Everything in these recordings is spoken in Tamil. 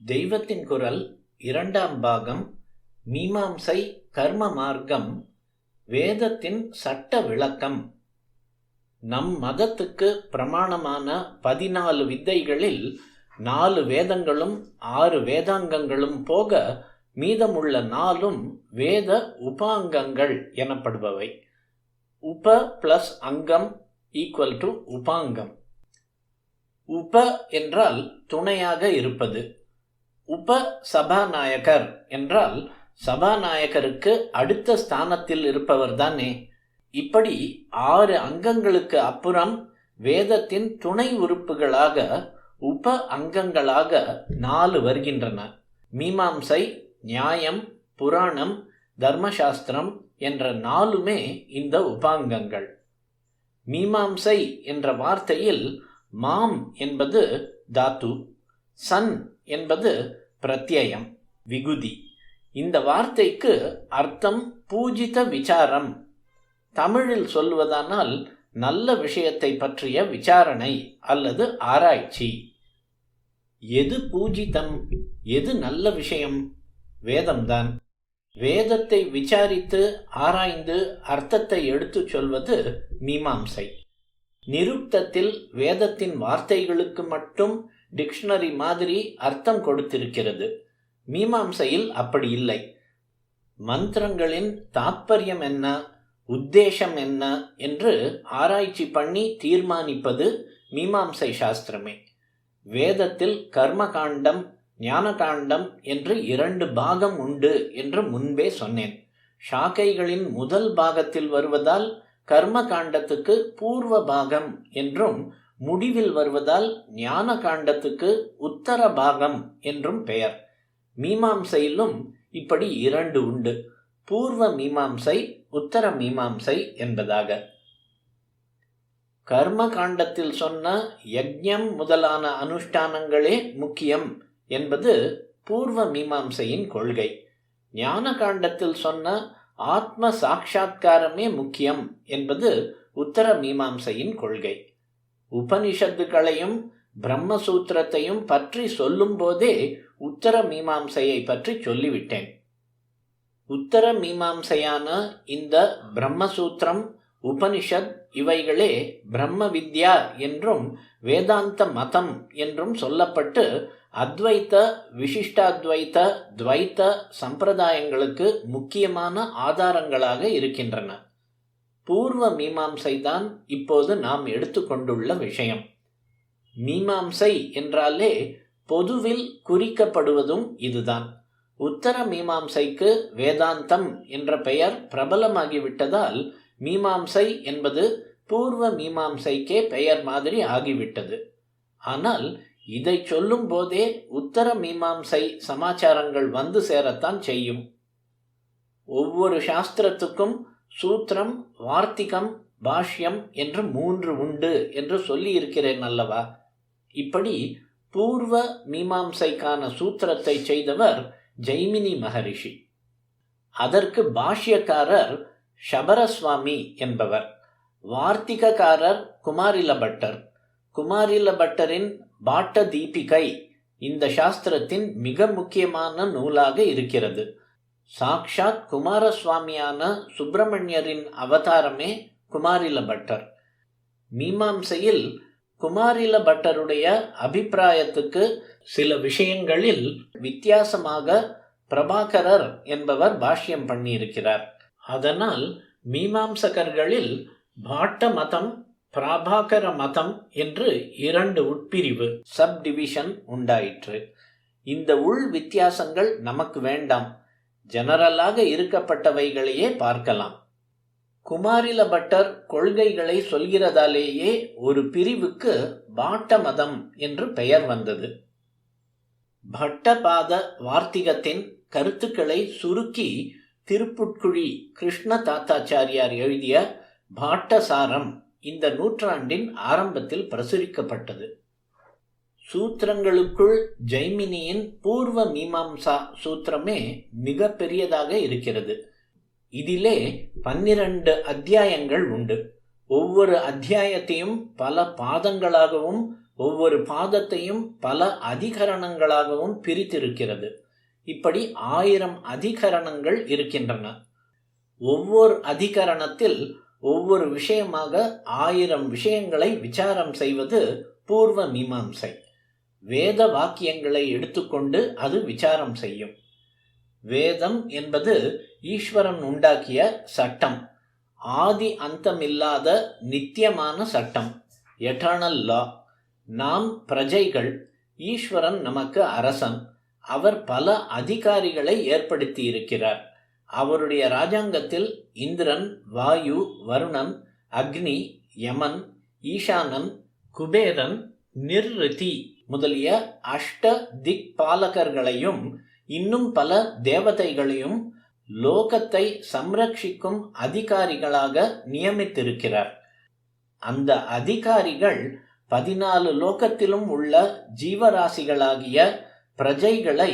தெய்வத்தின் குரல் இரண்டாம் பாகம். மீமாம்சை கர்ம மார்க்கம். வேதத்தின் சட்ட விளக்கம். நம் மதத்துக்கு பிரமாணமான 14 வித்தைகளில் 4 வேதங்களும் 6 வேதாங்கங்களும் போக மீதமுள்ள 4ம் வேத உபாங்கங்கள் எனப்படுபவை. உப பிளஸ் அங்கம் ஈக்குவல் டு உபாங்கம். உப என்றால் துணையாக இருப்பது. உப சபாநாயகர் என்றால் சபாநாயகருக்கு அடுத்த ஸ்தானத்தில் இருப்பவர் தானே. இப்படி 6 அங்கங்களுக்கு அப்புறம் வேதத்தின் துணை உறுப்புகளாக உப அங்கங்களாக 4 வருகின்றன. மீமாம்சை, நியாயம், புராணம், தர்மசாஸ்திரம் என்ற 4மே இந்த உபாங்கங்கள். மீமாம்சை என்ற வார்த்தையில் மாம் என்பது தாத்து, சன் என்பது பிரத்யயம், விகுதி. இந்த வார்த்தைக்கு அர்த்தம் பூஜித விசாரம். தமிழில் சொல்வதானால் நல்ல விஷயத்தை பற்றிய விசாரணை அல்லது ஆராய்ச்சி. எது பூஜிதம், எது நல்ல விஷயம்? வேதம்தான். வேதத்தை விசாரித்து ஆராய்ந்து அர்த்தத்தை எடுத்துச் சொல்வது மீமாம்சை. நிருக்தத்தில் வேதத்தின் வார்த்தைகளுக்கு மட்டும் டிக்ஷனரி மாதிரி அர்த்தம் கொடுத்திருக்கிறது. மீமாம்சையில் அப்படி இல்லை. மந்திரங்களின் தாத்பரியம் என்ன, உத்தேசம் என்ன என்று ஆராய்ச்சி பண்ணி தீர்மானிப்பது மீமாம்சை சாஸ்திரமே. வேதத்தில் கர்மகாண்டம், ஞானகாண்டம் என்று 2 பாகம் உண்டு என்று முன்பே சொன்னேன். ஷாக்கைகளின் முதல் பாகத்தில் வருவதால் கர்ம காண்டத்துக்கு பூர்வ பாகம் என்றும், முடிவில் வருவதால் ஞான காண்டத்துக்கு உத்தர பாகம் என்றும் பெயர். மீமாம்சையிலும் இப்படி 2 உண்டு, பூர்வ மீமாம்சை, உத்தர மீமாம்சை என்பதாக. கர்ம காண்டத்தில் சொன்ன யஜ்ஞம் முதலான அனுஷ்டானங்களே முக்கியம் என்பது பூர்வ மீமாம்சையின் கொள்கை. ஞான காண்டத்தில் சொன்ன ஆத்ம சாட்சா்காரமே முக்கியம் என்பது உத்தர மீமாம்சையின் கொள்கை. உபனிஷத்துக்களையும் பிரம்மசூத்திரத்தையும் பற்றி சொல்லும் போதே உத்தர மீமாம்சையை பற்றி சொல்லிவிட்டேன். உத்தர மீமாம்சையான இந்த பிரம்மசூத்திரம், உபனிஷத் இவைகளே பிரம்ம வித்யா என்றும் வேதாந்த மதம் என்றும் சொல்லப்பட்டு அத்வைத்த, விசிஷ்டாத்வைத்த, துவைத்த சம்பிரதாயங்களுக்கு முக்கியமான ஆதாரங்களாக இருக்கின்றன. பூர்வ மீமாம்சைதான் இப்போது நாம் எடுத்துக்கொண்டுள்ள விஷயம். மீமாம்சை என்றாலே பொதுவில் குறிக்கப்படுவதும் இதுதான். உத்தர மீமாம்சைக்கு வேதாந்தம் என்ற பெயர் பிரபலமாகிவிட்டதால் மீமாம்சை என்பது பூர்வ மீமாம்சைக்கே பெயர் மாதிரி ஆகிவிட்டது. ஆனால் இதை சொல்லும் போதே உத்தர மீமாம்சை சமாச்சாரங்கள் வந்து சேரத்தான் செய்யும். ஒவ்வொரு சாஸ்திரத்துக்கும் சூத்திரம், வார்த்திகம், பாஷ்யம் என்று 3 உண்டு என்று சொல்லி இருக்கிறேன் அல்லவா. இப்படி பூர்வ மீமாம்சைக்கான சூத்திரத்தை செய்தவர் ஜெய்மினி மகரிஷி. அதற்கு பாஷ்யக்காரர் ஷபரஸ்வாமி என்பவர். வார்த்திகக்காரர் குமாரில பட்டர். குமாரில பட்டரின் பாட்ட தீபிகை இந்த சாஸ்திரத்தின் மிக முக்கியமான நூலாக இருக்கிறது. சாக்ஷாத் குமாரசுவாமியான சுப்பிரமணியரின் அவதாரமே குமாரில பட்டர். மீமாம்சையில் குமாரில பட்டருடைய அபிப்பிராயத்துக்கு சில விஷயங்களில் வித்தியாசமாக பிரபாகரர் என்பவர் பாஷ்யம் பண்ணியிருக்கிறார். அதனால் மீமாம்சகர்களில் பாட்ட மதம், பிரபாகர மதம் என்று 2 உட்பிரிவு, சப் டிவிஷன் உண்டாயிற்று. இந்த உள் வித்தியாசங்கள் நமக்கு வேண்டாம். ஜெனரலாக இருக்கப்பட்டவைகளையே பார்க்கலாம். குமாரில பட்டர் கொள்கைகளை சொல்கிறதாலேயே ஒரு பிரிவுக்கு பாட்ட மதம் என்று பெயர் வந்தது. பட்டபாத வார்த்திகத்தின் கருத்துக்களை சுருக்கி திருப்புட்குழி கிருஷ்ண தாத்தாச்சாரியார் எழுதிய பாட்டசாரம் இந்த நூற்றாண்டின் ஆரம்பத்தில் பிரசுரிக்கப்பட்டது. சூத்திரங்களுக்குள் ஜெய்மினியின் பூர்வ மீமாம்சா சூத்திரமே மிக பெரியதாக இருக்கிறது. இதிலே 12 அத்தியாயங்கள் உண்டு. ஒவ்வொரு அத்தியாயத்தையும் பல பாதங்களாகவும் ஒவ்வொரு பாதத்தையும் பல அதிகரணங்களாகவும் பிரித்திருக்கிறது. இப்படி 1000 அதிகரணங்கள் இருக்கின்றன. ஒவ்வொரு அதிகரணத்தில் ஒவ்வொரு விஷயமாக 1000 விஷயங்களை விசாரம் செய்வது பூர்வ மீமாம்சை. வேத வாக்கியங்களை எடுத்துக்கொண்டு அது விசாரம் செய்யும். வேதம் என்பது ஈஸ்வரன் உண்டாக்கிய சட்டம், ஆதி அந்தமில்லாத நித்தியமான சட்டம், எட்டர்னல் லா. நாம் பிரஜைகள், ஈஸ்வரன் நமக்கு அரசன். அவர் பல அதிகாரிகளை ஏற்படுத்தி இருக்கிறார். அவருடைய ராஜாங்கத்தில் இந்திரன், வாயு, வருணன், அக்னி, யமன், ஈசானன், குபேரன், நிர்ரிதி முதலிய அஷ்ட திக் பாலகர்களையும் இன்னும் பல தேவதைகளையும் லோகத்தை சம்ரட்சிக்கும் அதிகாரிகளாக நியமித்திருக்கிறார். அந்த அதிகாரிகள் 14 லோகத்திலும் உள்ள ஜீவராசிகளாகிய பிரஜைகளை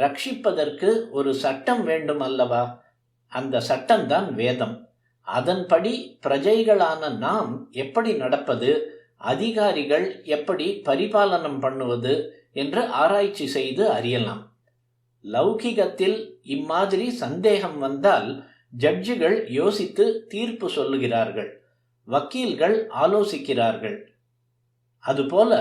ரட்சிப்பதற்கு ஒரு சட்டம் வேண்டும் அல்லவா? அந்த சட்டம்தான் வேதம். அதன்படி பிரஜைகளான நாம் எப்படி நடப்பது, அதிகாரிகள் எப்படி பரிபாலனம் பண்ணுவது என்று ஆராய்ச்சி செய்து அறியலாம். லௌகிகத்தில் இம்மாதிரி சந்தேகம் வந்தால் ஜட்ஜுகள் யோசித்து தீர்ப்பு சொல்லுகிறார்கள், வக்கீல்கள் ஆலோசிக்கிறார்கள். அதுபோல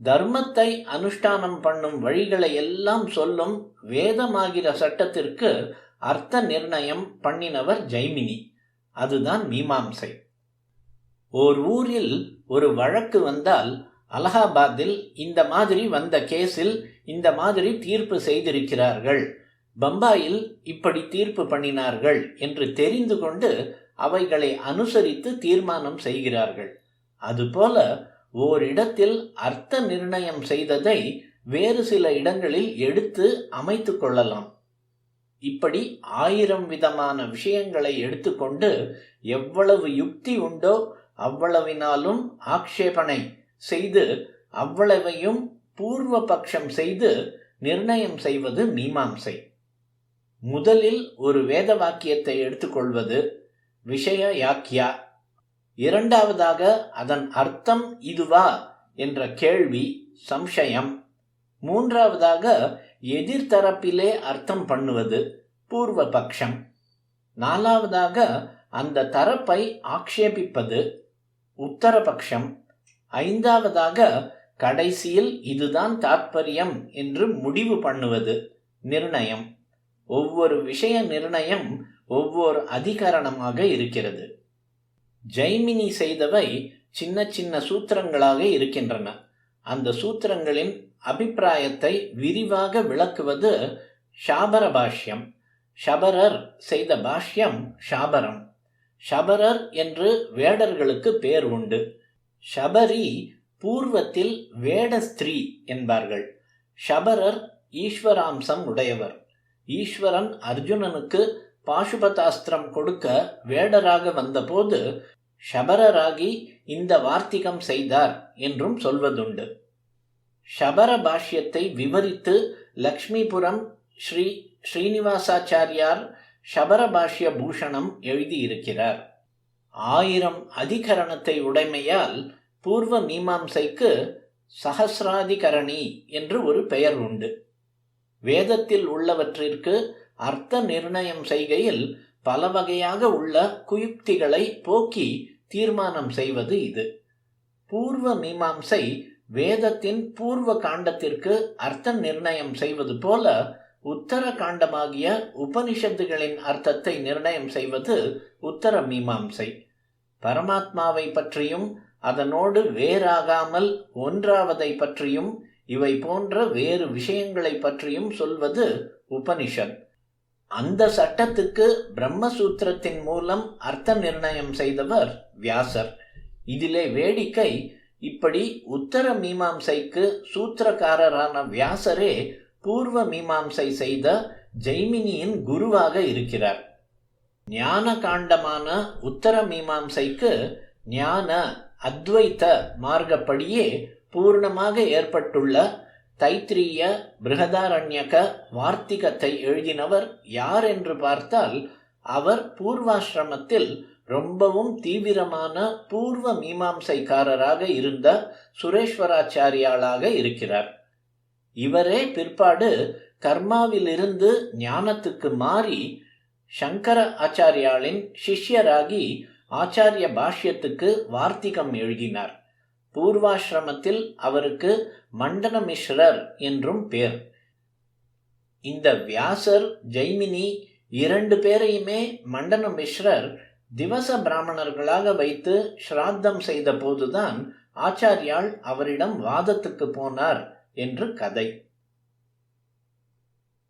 தர்மத்தை அனுஷ்டானம் பண்ணும் வழிகளை எல்லாம் சொல்லும் வேதமாகிற சட்டத்திற்கு அர்த்த நிர்ணயம் பண்ணினவர் ஜைமினி. அதுதான் மீமாம்சை. ஓர் ஊரில் ஒரு வழக்கு வந்தால் அலகாபாத்தில் இந்த மாதிரி வந்த கேஸில் இந்த மாதிரி தீர்ப்பு செய்திருக்கிறார்கள், பம்பாயில் இப்படி தீர்ப்பு பண்ணினார்கள் என்று தெரிந்து கொண்டு அவைகளை அனுசரித்து தீர்மானம் செய்கிறார்கள். அதுபோல ஓரிடத்தில் அர்த்த நிர்ணயம் செய்ததை வேறு சில இடங்களில் எடுத்து அமைத்து கொள்ளலாம். இப்படி 1000 விதமான விஷயங்களை எடுத்துக்கொண்டு எவ்வளவு யுக்தி உண்டோ அவ்வளவினாலும் ஆக்ஷேபனை செய்து அவ்வளவையும் பூர்வ பட்சம் செய்து நிர்ணயம் செய்வது மீமாம்சை. முதலில் ஒரு வேத வாக்கியத்தை எடுத்துக்கொள்வது விஷய யாக்கியா. இரண்டாவதாக அதன் அர்த்தம் இதுவா என்ற கேள்வி சம்சயம். மூன்றாவதாக எதிர்த்தரப்பிலே அர்த்தம் பண்ணுவது பூர்வ பட்சம். நாலாவதாக அந்த தரப்பை ஆக்ஷேபிப்பது உத்தரபக்ஷம். ஐந்தாவதாக கடைசியில் இதுதான் தாத்பரியம் என்று முடிவு பண்ணுவது நிர்ணயம். ஒவ்வொரு விஷய நிர்ணயம் ஒவ்வொரு அதிகரணமாக இருக்கிறது. ஜைமினி செய்தவை சின்ன சின்ன சூத்திரங்களாக இருக்கின்றன. அந்த சூத்திரங்களின் அபிப்பிராயத்தை விரிவாக விளக்குவது ஷாபர பாஷ்யம். ஷபரர் செய்த பாஷ்யம் ஷாபரம். ஷபரர் என்று வேடர்களுக்கு பேர் உண்டு. ஷபரி பூர்வத்தில் வேட ஸ்திரீ என்பார்கள். ஷபரர் ஈஸ்வராம்சம் உடையவர். ஈஸ்வரன் அர்ஜுனனுக்கு பாசுபதாஸ்திரம் கொடுக்க வேடராக வந்தபோது ஷபரராகி இந்த வார்த்திகம் செய்தார் என்றும் சொல்வதுண்டு. ஷபர பாஷ்யத்தை விவரித்து லக்ஷ்மிபுரம் ஸ்ரீ ஸ்ரீனிவாசாச்சாரியார் ஷபர பாஷ்ய பூஷணம் எழுதியிருக்கிறார். 1000 அதிகரணத்தை உடைமையால் பூர்வ மீமாம்சைக்கு சஹசிராதிகரணி என்று ஒரு பெயர் உண்டு. வேதத்தில் உள்ளவற்றிற்கு அர்த்த நிர்ணயம் செய்கையில் பல வகையாக உள்ள குயுக்திகளை போக்கி தீர்மானம் செய்வது இது. பூர்வ மீமாம்சை வேதத்தின் பூர்வ காண்டத்திற்கு அர்த்த நிர்ணயம் செய்வது போல உத்தர காண்டமாகிய உபனிஷத்துகளின் அர்த்தத்தை நிர்ணயம் செய்வது உத்தர மீமாம்சை. பரமாத்மாவை பற்றியும் அதனோடு வேறாகாமல் ஒன்றாவதை பற்றியும் இவை போன்ற வேறு விஷயங்களை பற்றியும் சொல்வது உபனிஷத். அந்த சட்டத்துக்கு பிரம்மசூத்திரத்தின் மூலம் அர்த்த நிர்ணயம் செய்தவர் வியாசர். இதிலே வேடிக்கை, இப்படி உத்தர மீமாம்சைக்கு சூத்திரக்காரரான வியாசரே பூர்வ மீமாம்சை செய்த ஜைமினியின் குருவாக இருக்கிறார். ஞான காண்டமான உத்தர மீமாம்சைக்கு ஞான அத்வைத்த மார்க்கப்படியே பூர்ணமாக ஏற்பட்டுள்ள தைத்திரிய பிருகதாரண்யக வார்த்திகத்தை எழுதினவர் யார் என்று பார்த்தால் அவர் பூர்வாசிரமத்தில் ரொம்பவும் தீவிரமான பூர்வ மீமாம்சைக்காரராக இருந்த சுரேஸ்வராச்சாரியாளாக இருக்கிறார். இவரே பிற்பாடு கர்மாவிலிருந்து ஞானத்துக்கு மாறி சங்கர ஆச்சாரியாளின் சிஷ்யராகி ஆச்சாரிய பாஷ்யத்துக்கு வார்த்திகம் எழுதினார். பூர்வாசிரமத்தில் அவருக்கு மண்டன மிஸ்ரர் என்றும் பேர். இந்த வியாசர், ஜெய்மினி 2 பேரையுமே மண்டன மிஸ்ரர் திவச பிராமணர்களாக வைத்து ஸ்ராத்தம் செய்த போதுதான் ஆச்சாரியால் அவரிடம் வாதத்துக்கு போனார் என்று கதை.